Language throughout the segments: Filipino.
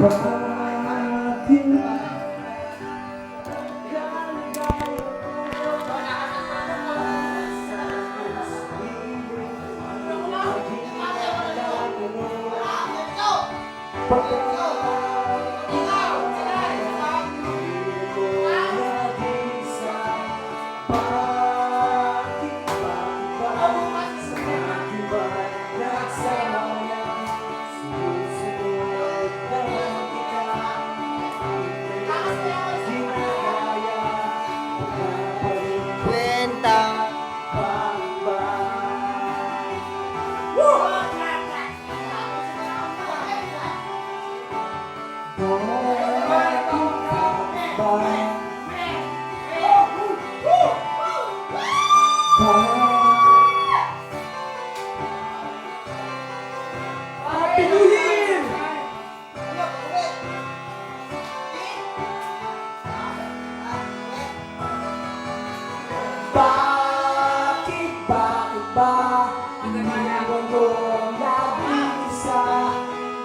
Bakit ba iniwan mo nag-iisa?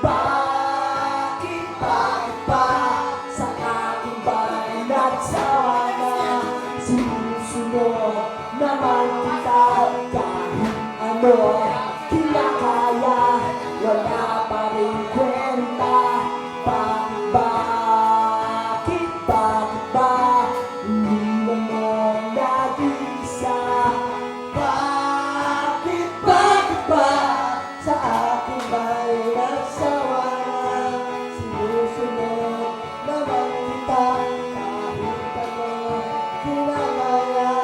Bakit ba sa aking bahay nagsawa na? Sinusunod naman kita kahit ano kinakaya, wala pa rin kwenta. Bakit ba iniwan mo nag-iisa? Bakit ba sa aking bahay nagsawa na? Sinusunod naman kita kahit ano kinakaya,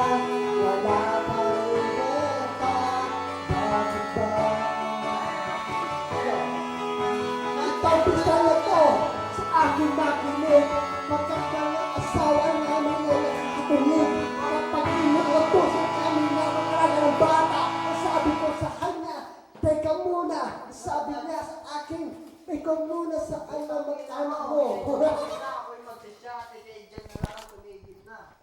wala pa rin kwenta. Bakit ba? Nagpapisa na to sa aking makinig. Magkakalang asawa namin na nakakatulig. Kapag inuutosan kami na mga ng bata, ang sabi ko sa kanya, teka muna. Sabi niya sa akin, teka muna sa mag-anak mo. Ako'y magsisya, kaya dyan na lang tumigil na.